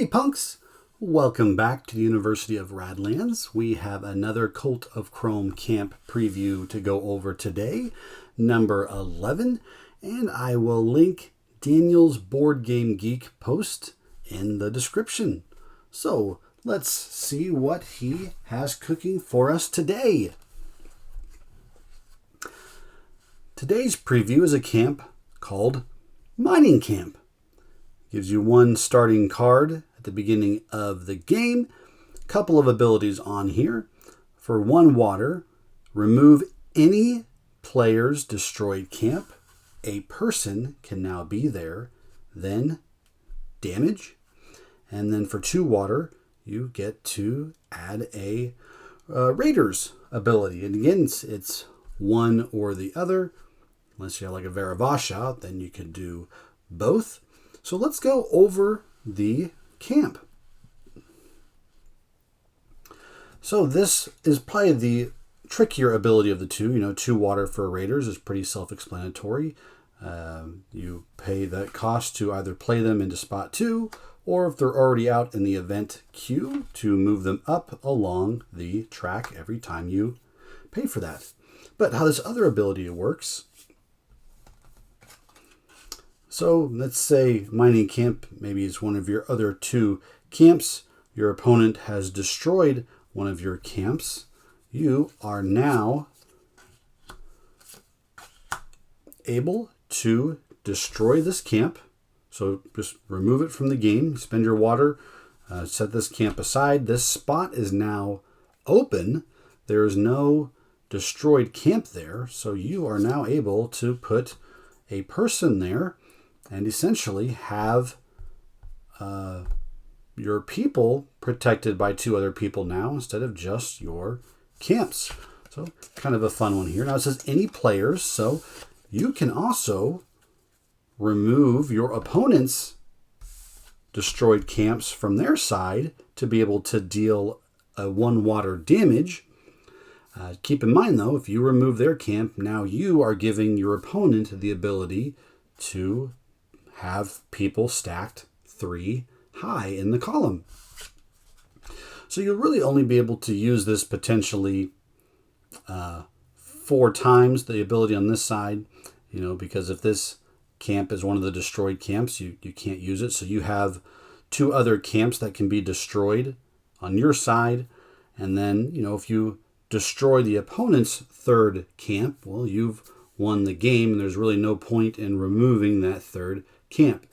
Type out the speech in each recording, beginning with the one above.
Hey punks! Welcome back to the University of Radlands. We have another Cult of Chrome camp preview to go over today, number 11, and I will link Daniel's Board Game Geek post in the description. So let's see what he has cooking for us today. Today's preview is a camp called Mining Camp. Gives you one starting card at the beginning of the game. A couple of abilities on here. For 1 water, remove any player's destroyed camp. A person can now be there. Then damage. And then for 2 water, you get to add a Raiders ability. And again, it's one or the other. Unless you have like a Varavasha, then you can do both. So let's go over the camp. So this is probably the trickier ability of the two. 2 water for Raiders is pretty self-explanatory. You pay that cost to either play them into spot 2, or if they're already out in the event queue, to move them up along the track every time you pay for that. But how this other ability works... So let's say Mining Camp maybe is one of your other 2 camps. Your opponent has destroyed one of your camps. You are now able to destroy this camp. So just remove it from the game. Spend your water. Set this camp aside. This spot is now open. There is no destroyed camp there. So you are now able to put a person there and essentially have your people protected by 2 other people now instead of just your camps. So kind of a fun one here. Now it says any players, so you can also remove your opponent's destroyed camps from their side to be able to deal a 1 water damage. Keep in mind though, if you remove their camp, now you are giving your opponent the ability to have people stacked 3 high in the column. So you'll really only be able to use this potentially 4 times the ability on this side, because if this camp is one of the destroyed camps, you can't use it. So you have 2 other camps that can be destroyed on your side. And then, if you destroy the opponent's 3rd camp, well, you've won the game and there's really no point in removing that 3rd camp.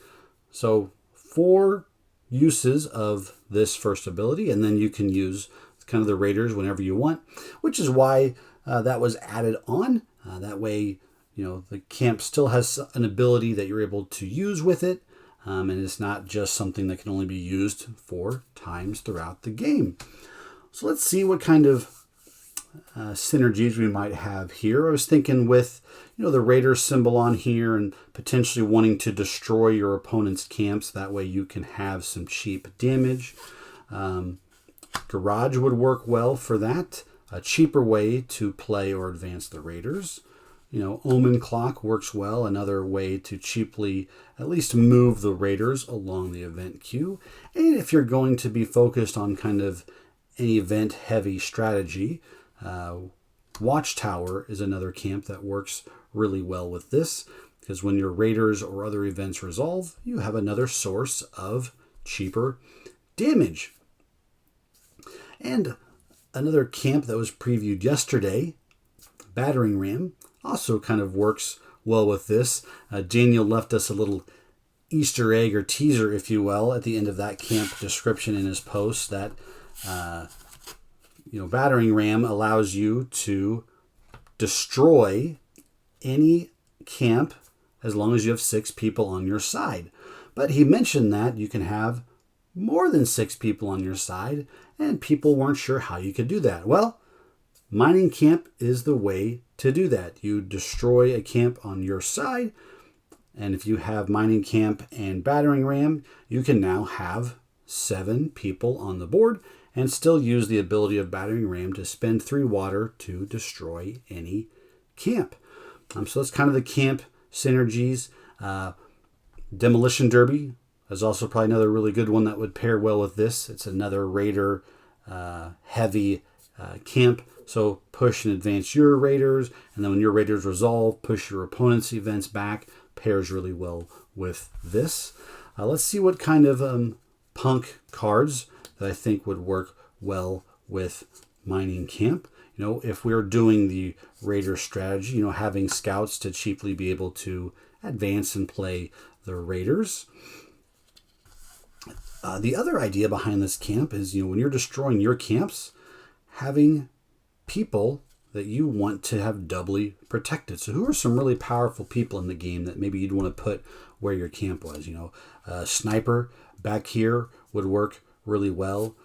So 4 uses of this first ability, and then you can use kind of the Raiders whenever you want, which is why that was added on. That way, the camp still has an ability that you're able to use with it, and it's not just something that can only be used 4 times throughout the game. So let's see what kind of synergies we might have here. I was thinking with the Raider symbol on here and potentially wanting to destroy your opponent's camps. That way you can have some cheap damage. Garage would work well for that. A cheaper way to play or advance the Raiders. Omen Clock works well. Another way to cheaply at least move the Raiders along the event queue. And if you're going to be focused on kind of an event heavy strategy, Watchtower is another camp that works really well with this, because when your Raiders or other events resolve, you have another source of cheaper damage. And another camp that was previewed yesterday, Battering Ram, also kind of works well with this. Daniel left us a little Easter egg or teaser, if you will, at the end of that camp description in his post that Battering Ram allows you to destroy any camp as long as you have 6 people on your side. But he mentioned that you can have more than 6 people on your side, and people weren't sure how you could do that. Well, Mining Camp is the way to do that. You destroy a camp on your side, and if you have Mining Camp and Battering Ram, you can now have 7 people on the board and still use the ability of Battering Ram to spend 3 water to destroy any camp. So that's kind of the camp synergies. Demolition Derby, is also probably another really good one that would pair well with this. It's another Raider heavy camp. So push and advance your Raiders, and then when your Raiders resolve, push your opponent's events back. Pairs really well with this. Let's see what kind of punk cards that I think would work well with Mining Camp. If we're doing the Raider strategy, having scouts to cheaply be able to advance and play the Raiders. The other idea behind this camp is, when you're destroying your camps, having people that you want to have doubly protected. So who are some really powerful people in the game that maybe you'd want to put where your camp was? Sniper back here would work really well.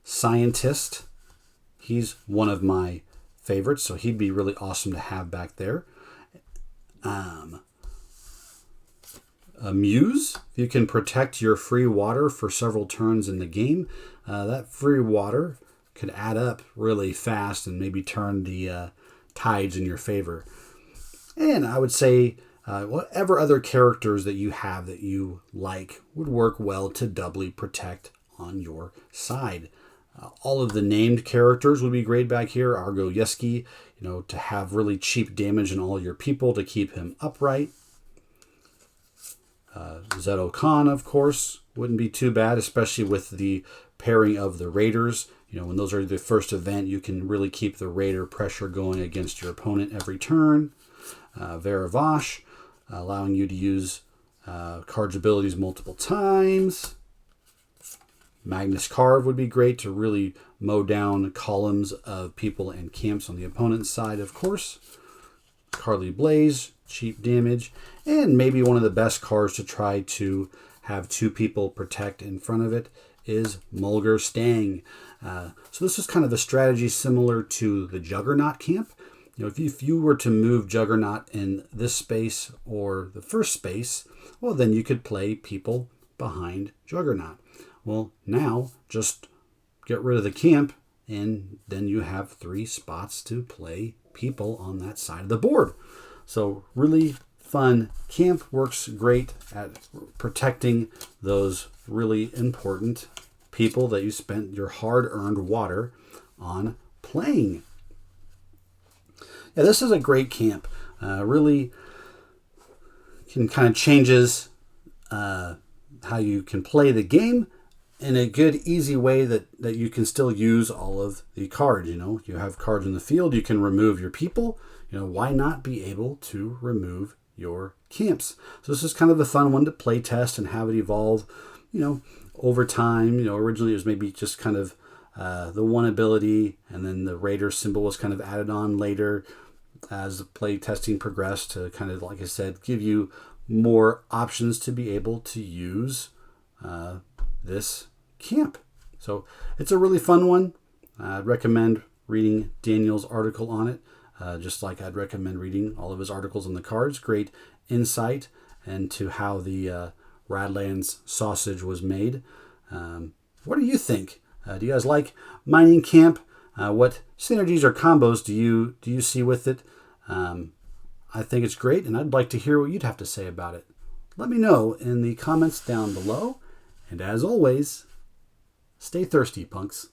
Scientist, he's one of my favorites, so he'd be really awesome to have back there. A Muse, if you can protect your free water for several turns in the game, that free water could add up really fast and maybe turn the tides in your favor. And I would say whatever other characters that you have that you like would work well to doubly protect on your side. All of the named characters would be great back here. Argo Yeski, to have really cheap damage in all your people to keep him upright. Zeto Khan, of course, wouldn't be too bad, especially with the pairing of the Raiders. When those are the first event, you can really keep the Raider pressure going against your opponent every turn. Varavash, allowing you to use cards' abilities multiple times. Magnus Carve would be great to really mow down columns of people and camps on the opponent's side, of course. Carly Blaze, cheap damage. And maybe one of the best cards to try to have two people protect in front of it is Mulgar Stang. So this is kind of a strategy similar to the Juggernaut camp. If you were to move Juggernaut in this space or the first space, well, then you could play people behind Juggernaut. Well, now just get rid of the camp, and then you have 3 spots to play people on that side of the board. So really fun. Camp works great at protecting those really important people that you spent your hard-earned water on playing. Yeah, this is a great camp. Really can kind of changes how you can play the game in a good, easy way that you can still use all of the cards. You have cards in the field, you can remove your people. Why not be able to remove your camps? So this is kind of a fun one to play test and have it evolve, over time. Originally it was maybe just kind of the one ability, and then the Raider symbol was kind of added on later as the play testing progressed to kind of, like I said, give you more options to be able to use this camp. So it's a really fun one. I'd recommend reading Daniel's article on it, just like I'd recommend reading all of his articles on the cards. Great insight into how the Radlands sausage was made. What do you think? Do you guys like Mining Camp? What synergies or combos do you see with it? I think it's great, and I'd like to hear what you'd have to say about it. Let me know in the comments down below. And as always, stay thirsty, punks.